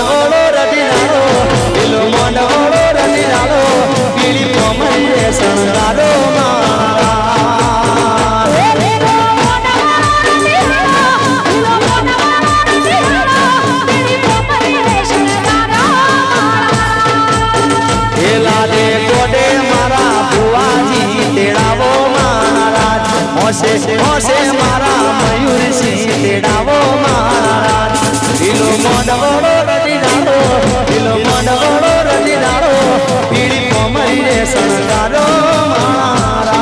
મોનવડો રતિનાળો પેલો મોનવડો રતિનાળો પીળી કોમરી રે શણગારો હોશે મારા મયુરસિંહ તેડાવો મહારાજ દિલો મોનવડો રતિનાળો દિલો મોનવડો રતિનાળો પીળી કોમરી રે શણગારો મહારાજ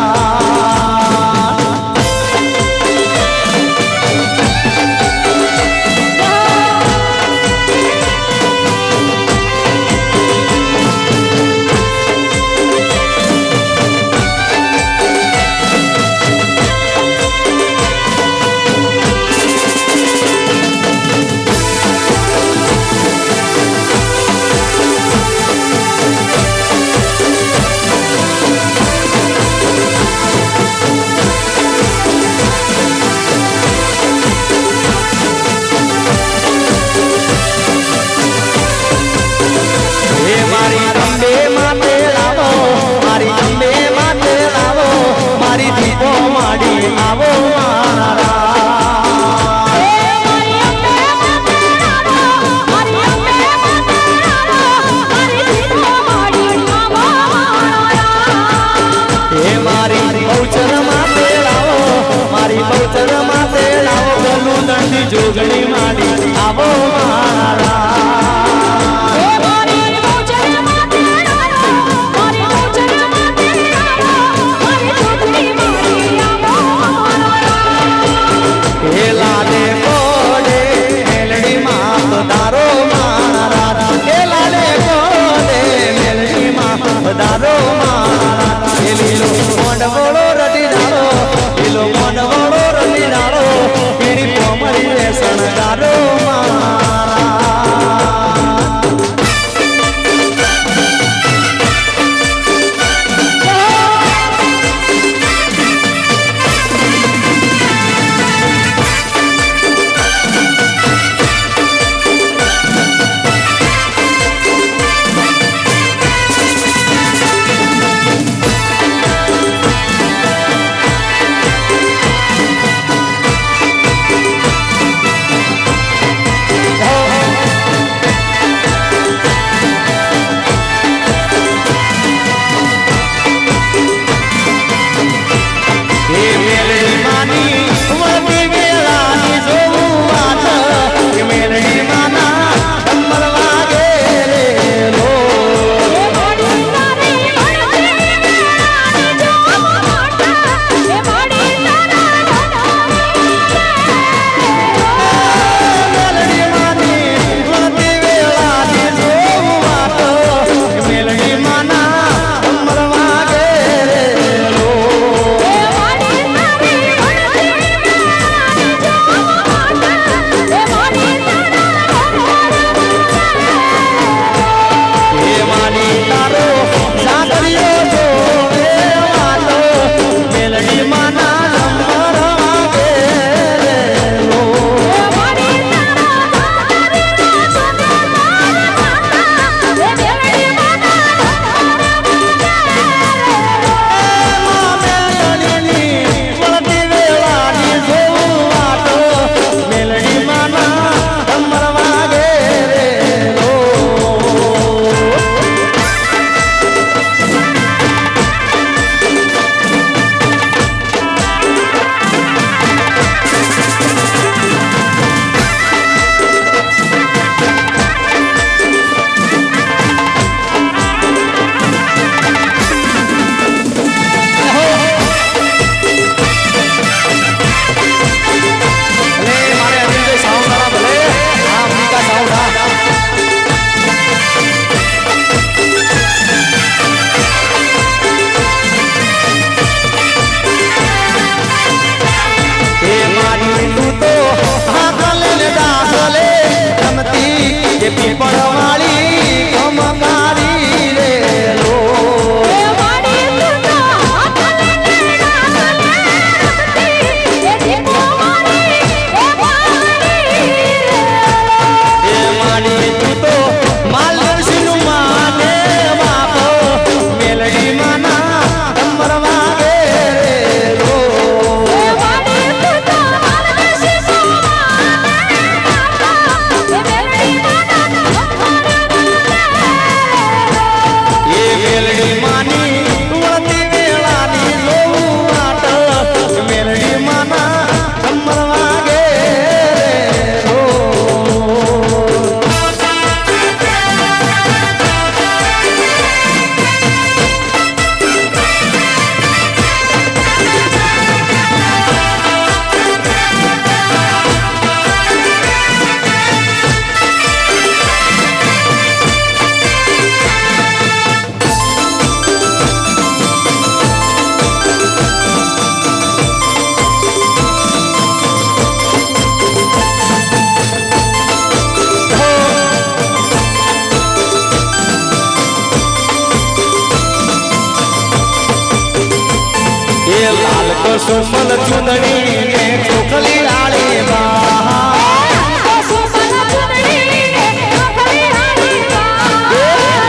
સુમલ ચુંદડી ને ચોખલી આળી બા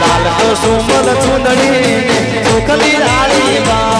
લાલ તો સુમલ ચુંદડી ને ચોખલી આળી બા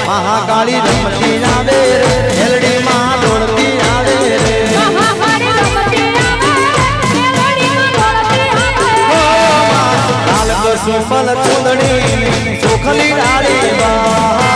મહાકાળી રમતી આવે રે હેલડી માં દોડતી આવે રે લાલ સુમલ ચુંદડી ચોખલી ડાળી બા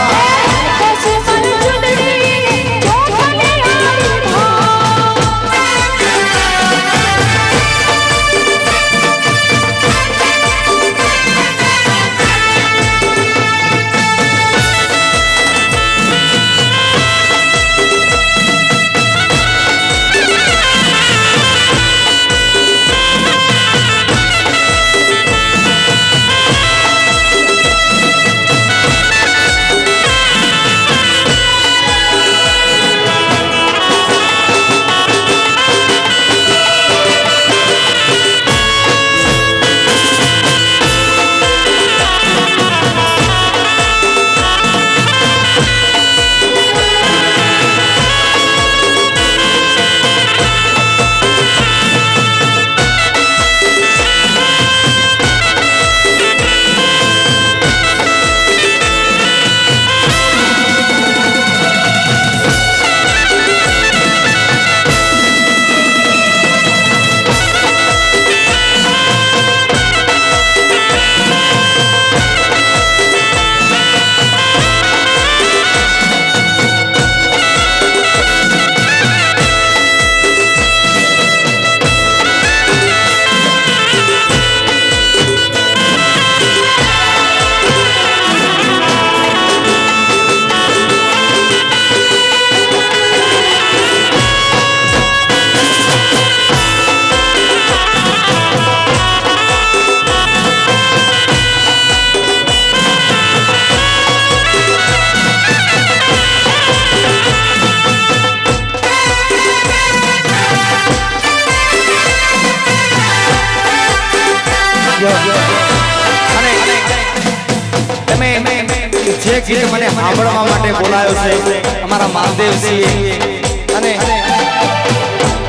જે ગીત મને સાંભળવા માટે બોલાયો છે અમારા માલદેવસિંહ અને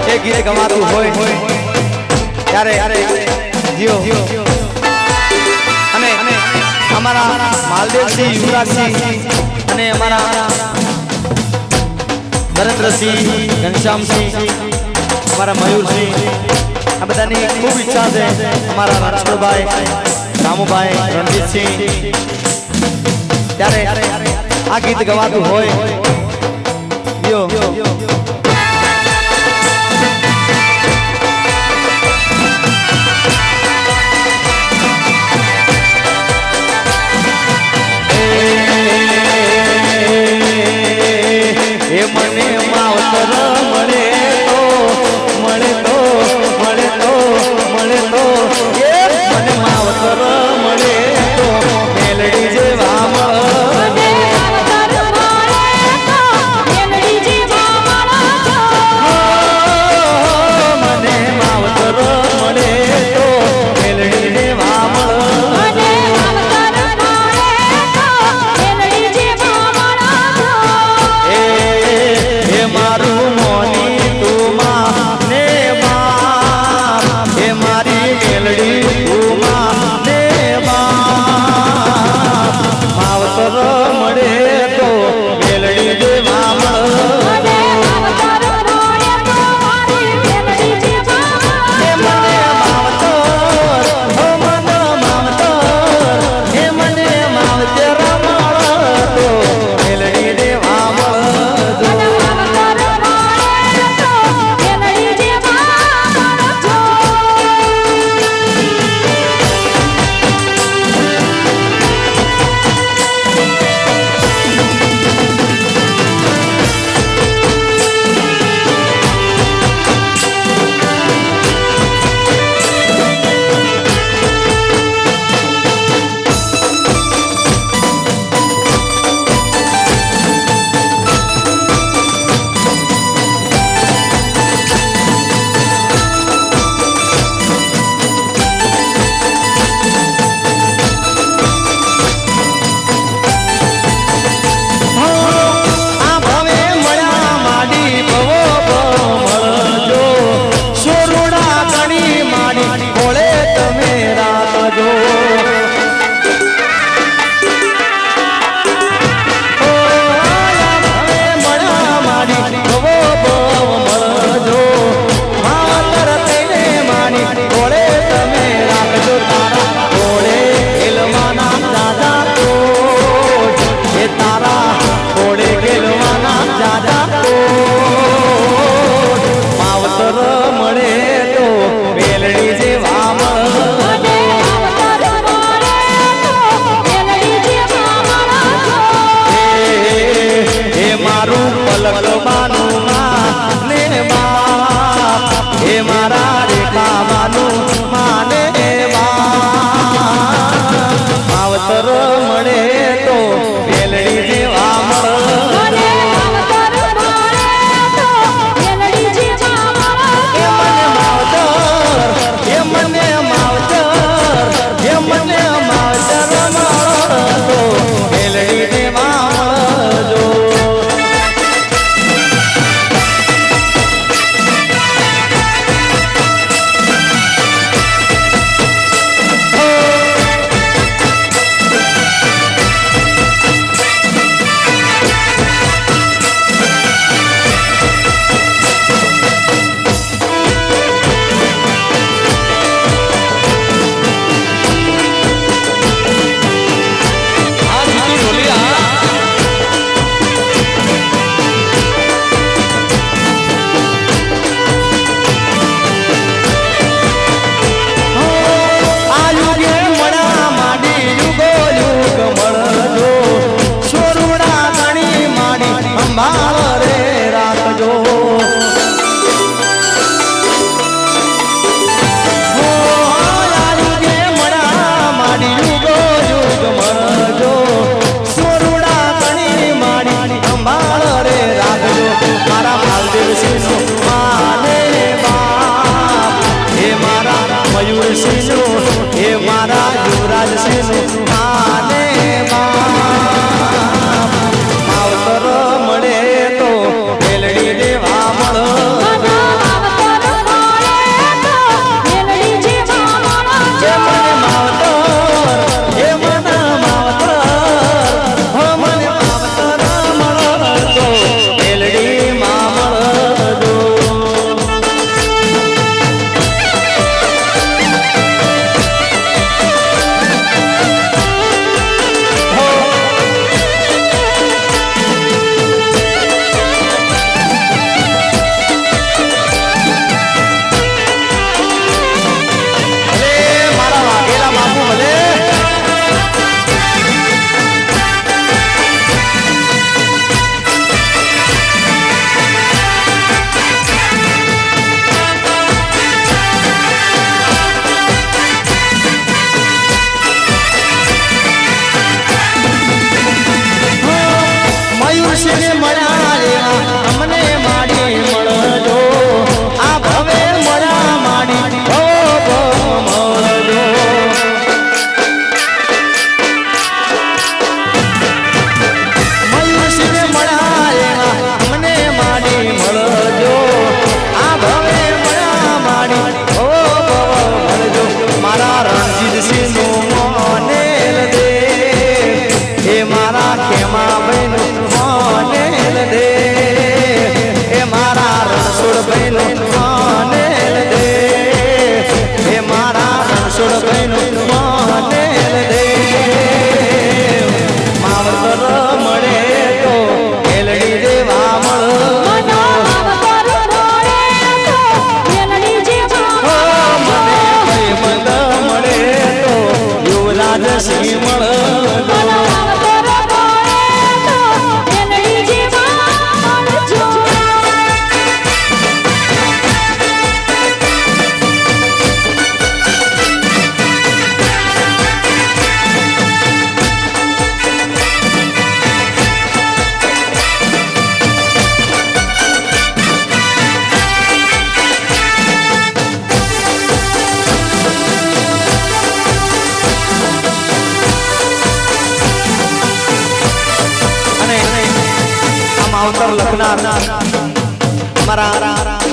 એ ગીત ગવાતું હોય ત્યારે જીઓ અને અમારા માલદેવસિંહ યુવરાજસિંહ અને અમારા નરેન્દ્રસિંહ ઘનશ્યામસિંહ અમારા મયુરસિંહ આ બધાની ખૂબ ઈચ્છા છે અમારા રણછોડભાઈ રામુભાઈ રણજીતસિંહ ત્યારે આ ગીત ગવાતું હોય યો એ મને માવતર મળે તો પલક બાનું માને બાપ હે મારા રેખા બાનું માને બાપ માવતર મળે તો વેલડી જેવા મળે હે મારા યુવરાજ સિંહ માને માવતર મળે તો વેલડી દેવા મળે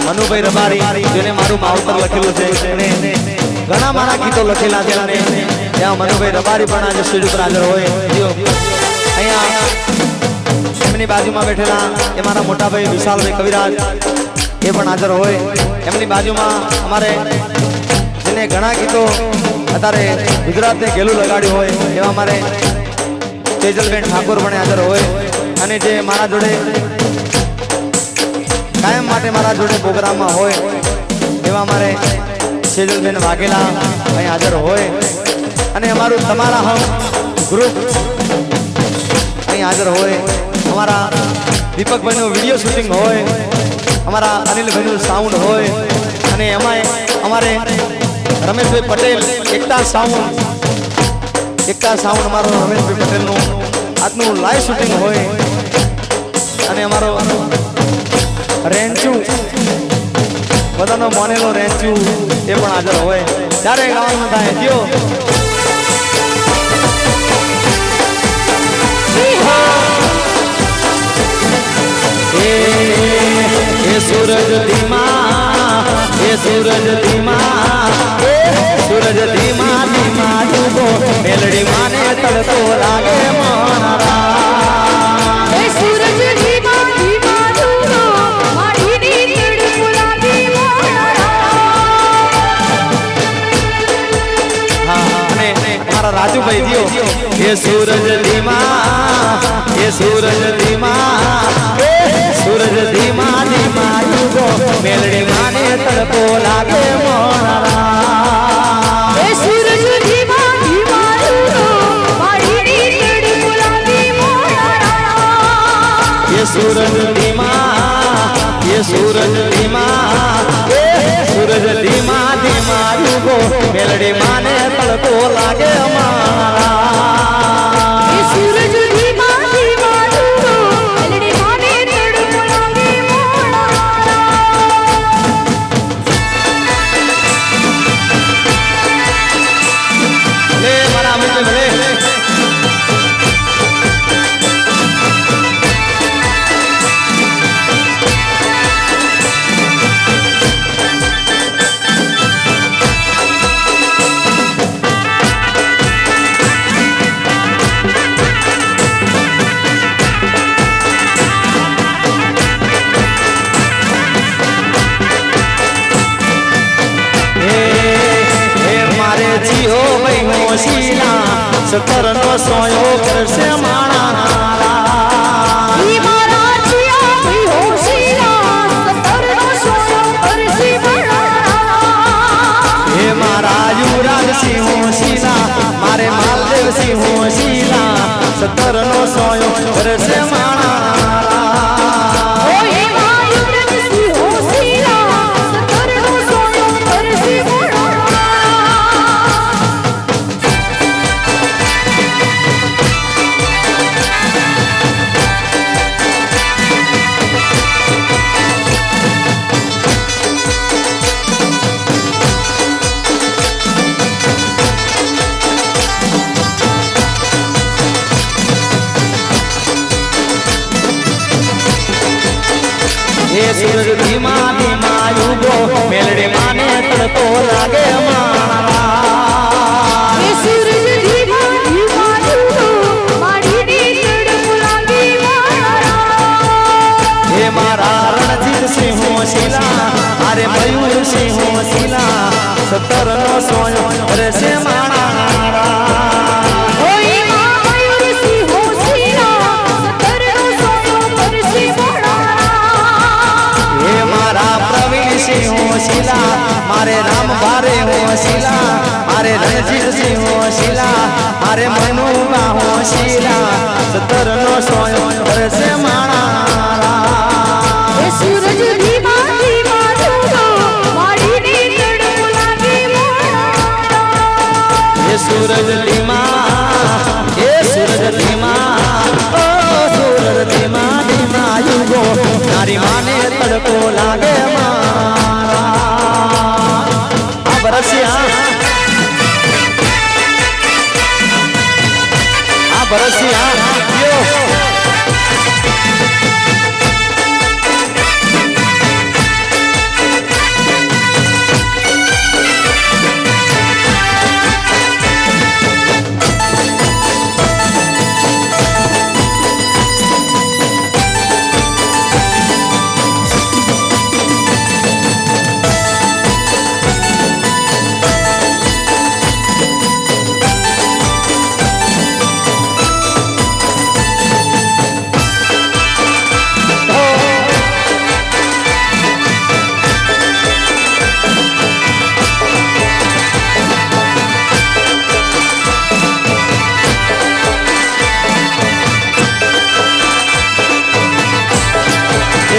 મનુભાઈ રબારી જેને મારું માવતર લખેલું છે ઘણા મારા ગીતો લખેલા છે અને ત્યાં મનુભાઈ રબારી પણ આજે સ્ટેજ ઉપર હાજર હોય અહીંયા એમની બાજુમાં બેઠેલા એ મારા મોટાભાઈ વિશાલભાઈ કવિરાજ એ પણ હાજર હોય એમની બાજુમાં અમારે જેને ઘણા ગીતો અત્યારે ગુજરાતને ગેલું લગાડ્યું હોય એવા અમારે તેજલબેન ઠાકોર પણ હાજર હોય અને જે મારા જોડે કાયમ માટે મારા જોડે પ્રોગ્રામમાં હોય એવા અમારે સેજલબેન વાઘેલા અહીં હાજર હોય અને અમારું તમારા હમ ગ્રુપ અહીં હાજર હોય અમારા દીપકભાઈનું વિડીયો શૂટિંગ હોય, અમારા અનિલભાઈનું સાઉન્ડ હોય અને એમાં અમારે રમેશભાઈ પટેલ એકતા સાઉન્ડ અમારો રમેશભાઈ પટેલનું આજનું લાઈવ શૂટિંગ હોય અને અમારો રેન્ચુ બધાનો મોનેલો રેન્ચુ એ પણ હાજર હોય ત્યારે ગાવાનું થાય થયો सूरज धीमा सूरज धीमा धीमा डूबो मेलड़ी माने तड़को लागे मारा सूरज धीमा धीमा डूबो मारी तड़को लागे मारा हाँ ने हमारा राजू भाई दियो ये सूरज धीमा सूरज धीमा धीमा डूबो मेलड़ी माने तड़को लागे मोरा सूरज धीमा धीमा डूबो मारी तड़को लागे मोरा ये सूरज धीमा धीमा डूबो मेलड़ी माने तड़को लागे मारा सूरज धीमा धीमा डूबो मेलड़ी माने तड़को लागे मोरा ले मारा मित्र भले सतर नो सोयो करसे माना मारा जिया भी होशिया सतर नो सोयो करसे माना हे मारा युवराज सिंह होशिला मारे मालदेव सिंह होशिला सतर नो सोयो करसे माना सूरज धीमा धीमा डूबो मेलड़ी माने तड़को लागे मारा सूरज धीमा धीमा डूबो मारी तड़को लागे मारा हे मारा रणजीत सिंह होशिला अरे मयूर सिंह होशिला सतर नो सोयो अरे से मारा मारे राम भारे होशिला मारे रणजीत सिंह होशिला मारे मनुबा होशिला सतर नो सोयो से माना सूरज धीमा धीमा डूबो मारी तड़को लागे मोरा ये सूरज धीमा ओ सूरज धीमा धीमा डूबो नारी माने तड़को लागे मारा बरसिया बरसिया यो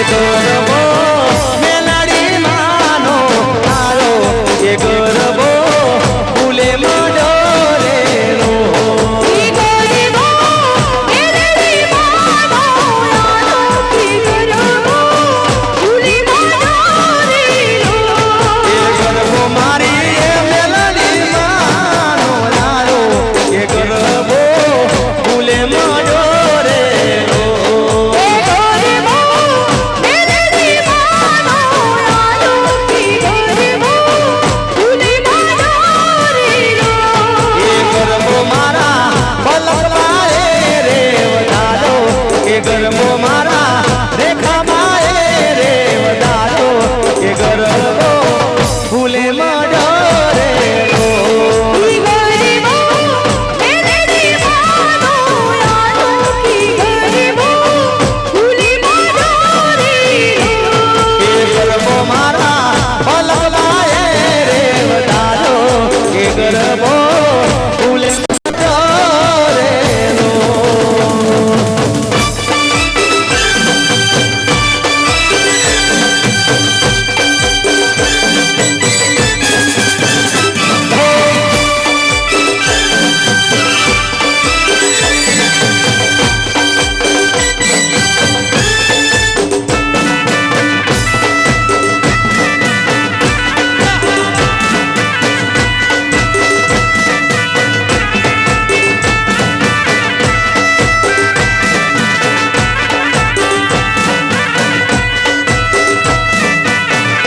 એ ગરબો મેલડી માનો તારો એ ગરબો ફૂલે મડરેલો ઈ ગરબો મેલડી માનો યારો કી ગરબો ફૂલી મડરેલો એ ગરબો મારી એ મેલડી માનો તારો એ ગરબો ફૂલે મડરેલો એ ગરબો મેલડી માનો યારો કી ગરબો ફૂલી મડરેલો એ ગરબો મારા પલકવાએ રે વધારો એ ગરબો મારા રેખામાએ રે વધારો એ ગરબો ફૂલે મડરેલો ઈ ગરબો મેલડી માનો યારો કી ગરબો ફૂલી મડરેલો એ ગરબો મારા પલકવાએ રે વધારો એ ગરબો ફૂલે મડરેલો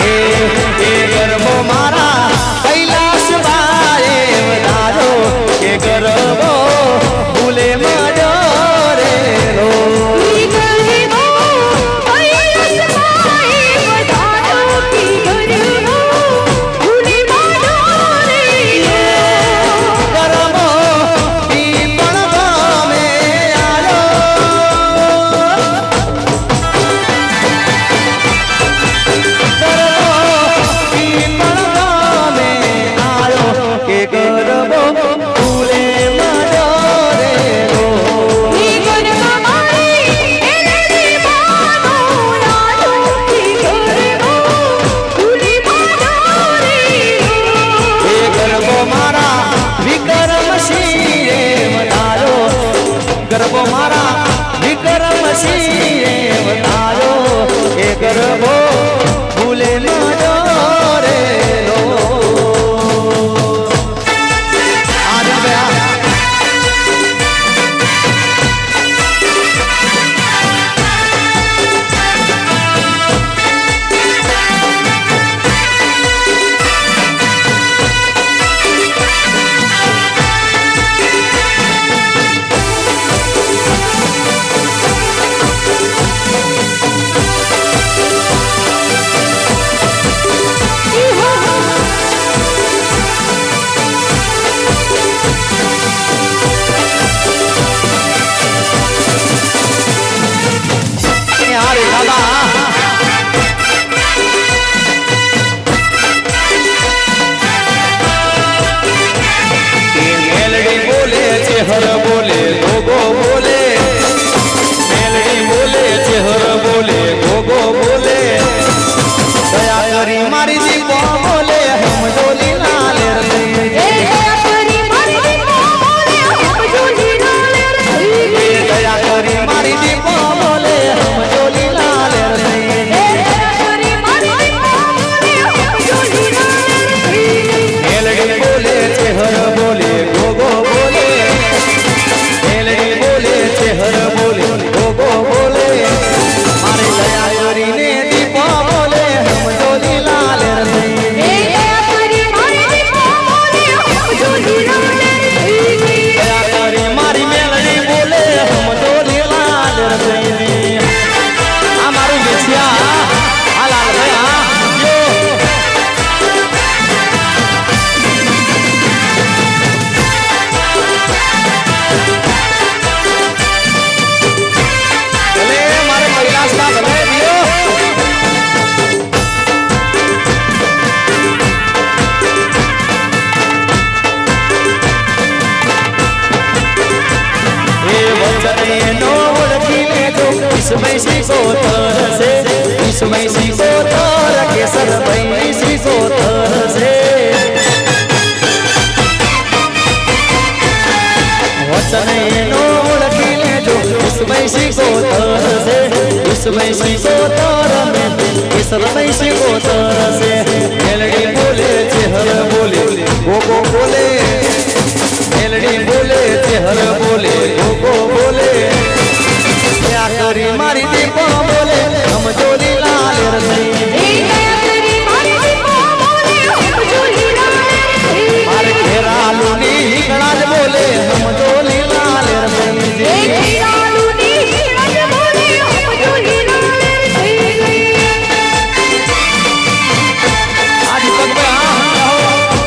એ ગરબો મારા કૈલાસ બાએ વધારો એ ગરબો ફૂલે મડરેલો ઈ ગરબો કૈલાસ માએ વધારો કી ગરબો ફૂલી મડરેલો ગરબો ઈ પણ ગમે આયો ગરબો ઈ પણ ગમે આયો કે ગરબો ફૂલે મડરેલો ઈ ગરબો મારી મેલડી માનો યારો કી ગરબો ફૂલી મડરેલો એ ગરબો મારા વિક્રમસિંહ રે વધારો ગરબો મારા વિક્રમસિંહ રે વધારો એ ગરબો ફૂલે મડરેલો આજે ભયા મેલડી બોલે છે હર બોલે ગોગો બોલે મેલડી બોલે છે હર બોલે ગોગો બોલે દયા કરી મારી દીપો બોલે હમ ડોલી લાલ રે એ આપરી મારી બોલે હમ જોલી લાલ રે દયા કરી મારી દીપો બોલે હમ ડોલી લાલ રે એ આપરી મારી બોલે હમ જોલી લાલ રે મેલડી બોલે છે હર બોલે ગોગો બોલે મેલડી બોલે છે હર બોલે ગોગો બોલે મારે દયા કરીને દીપો બોલે હમ ડોલી લાલ રે એ આપરી મારી બોલે હમ જોલી લાલ રે દયા કરી મારી મેલડી બોલે હમ ડોલી લાલ રે આ મારું વિછ્યા આ લાલ ભાઈ યો ભલે મારે કૈલાસના ભલે દિયો એ વચને નો ઓળખી લેજો કિસમય શીખો તરસે विस्मय सिकोतर केसर भाई सिकोतर से वचन एनो ओळखी लेजो विस्मय सिकोतर से विस्मय सिकोतर में केसर भाई सिकोतर से मेलडी बोले चेहर बोले गोगो बोले मेलडी बोले चेहर बोले गोगो बोले क्या करी मारी दीपो बोले हम जोली लाल रही मारे घेरा लूनी गणाज बोले हम जोली लाल रही आज तक में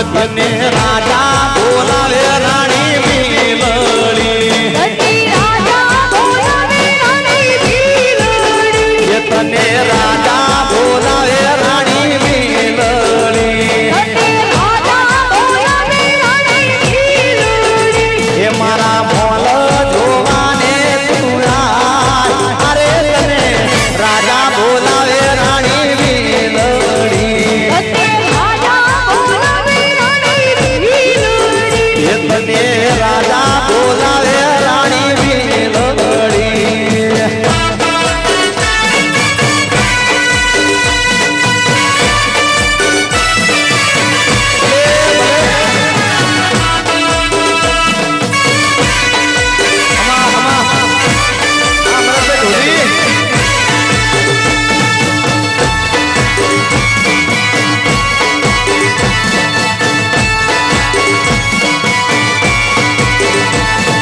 તને રાજા બોલાવે રાણી મેલડી સતી રાજા બોલાવે રાણી ભીલડી તને રાજા બોલાવે રાણી મેલડી સતી રાજા બોલાવે રાણી ભીલડી એ મારા મોલ જોવાને તું આય અરે તને રાજા બોલાવે રાણી મેલડી સતી રાજા બોલાવે રાણી ભીલડી એ તને રાજા બોલાવે રાણી મેલડી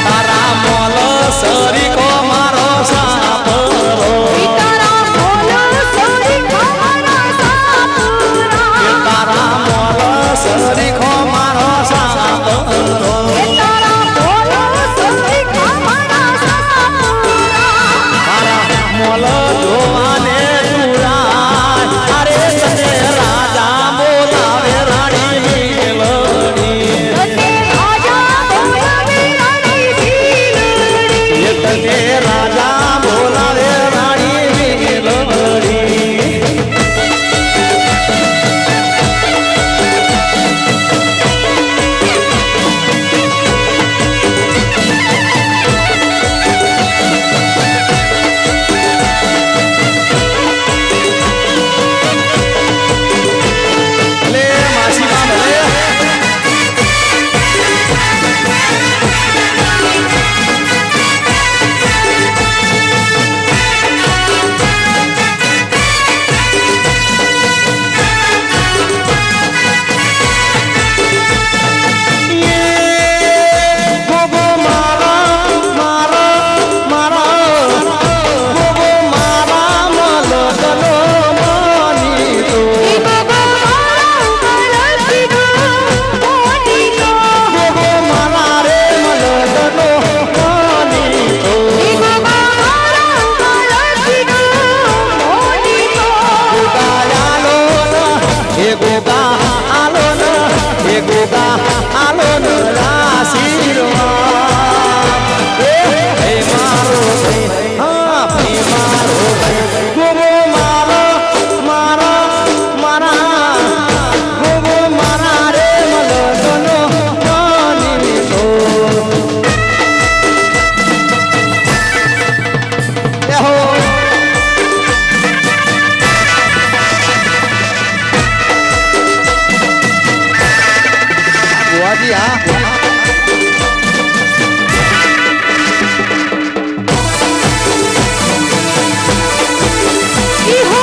તારા મોલ સરીકો મારો સાપરો તારા બોલો સોરી ખમરા સાપુરા તારા મોલ સરીકો મારો સાપરો તારા બોલો સોરી ખમરા સાપુરા તારા મોલ જોવાને તુરાય અરે તને રાજા બોલાવે રાણી મેલડી સતી રાજા બોલાવે રાણી ભીલડી એ તને રાજા બોલાવે રાણી મેલડી લે માસી માં ભલે ગોગો મારા મારા મારા ગોગો મારા મલગનો માની તો ગોગો મારા મલકીનો મોનીનો ગોગો મારા રે મલગનો માની તો ગોગો મારા મલકીનો મોનીનો ગોગા આલો ન એ ગોગા આલો ન એ ગોગા આલો ન આશીર્વાદ એ મારો ભાઈ હા ભાઈ મારો ભાઈ ગોગો મારો મારા મારા ગોગો મારા રે મલગનો માની તો એહો બુઆજી હા ઈહો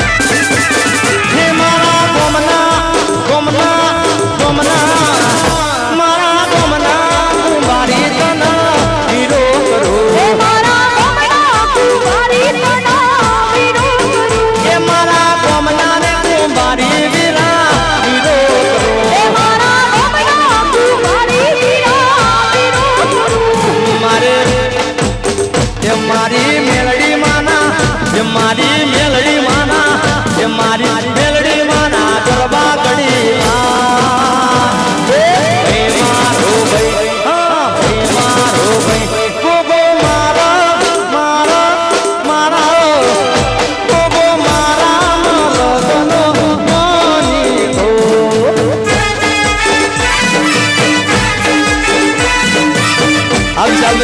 હે મારા ગોમના મારા ગોમના કુંવારી તના હીરો કરો હે મારા ગમના કુંવારી તના વીરો કરું હે મારા ગોમના ને કુંવારી વીરા હીરો કરો હે મારા ગમના કુંવારી વીરા વીરો કરું મારે એ મારી મેલડી માના એ મારી મેલડી માના એ મારી મેલડી માના ગરબા ઘડી ભાઈ મારો ભાઈ હા ભાઈ મારો ભાઈ ગોગો મારા મારા મારા ગોગો મારા મલગનો માની તો આવી ચાલ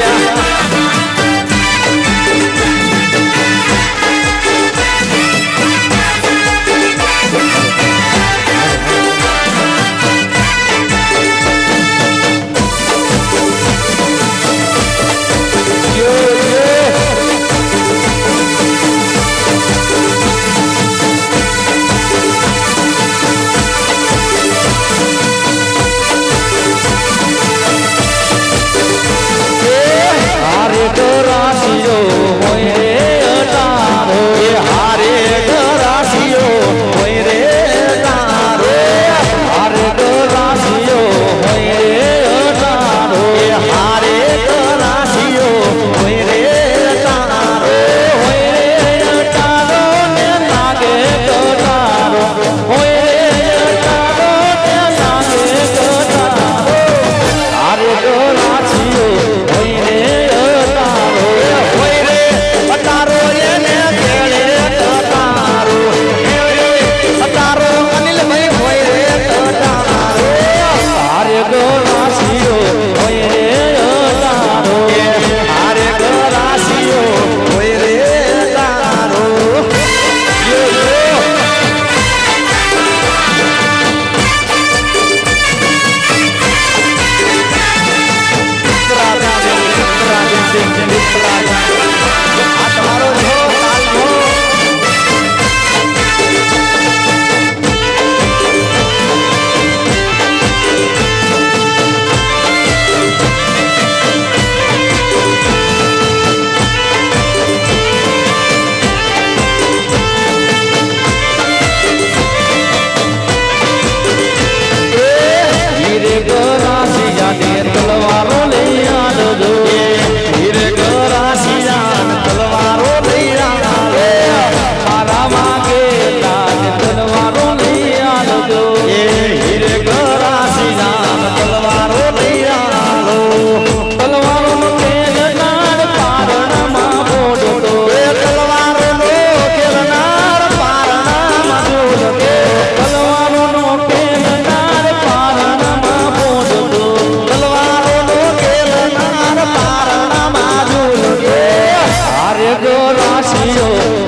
જો રાશિયો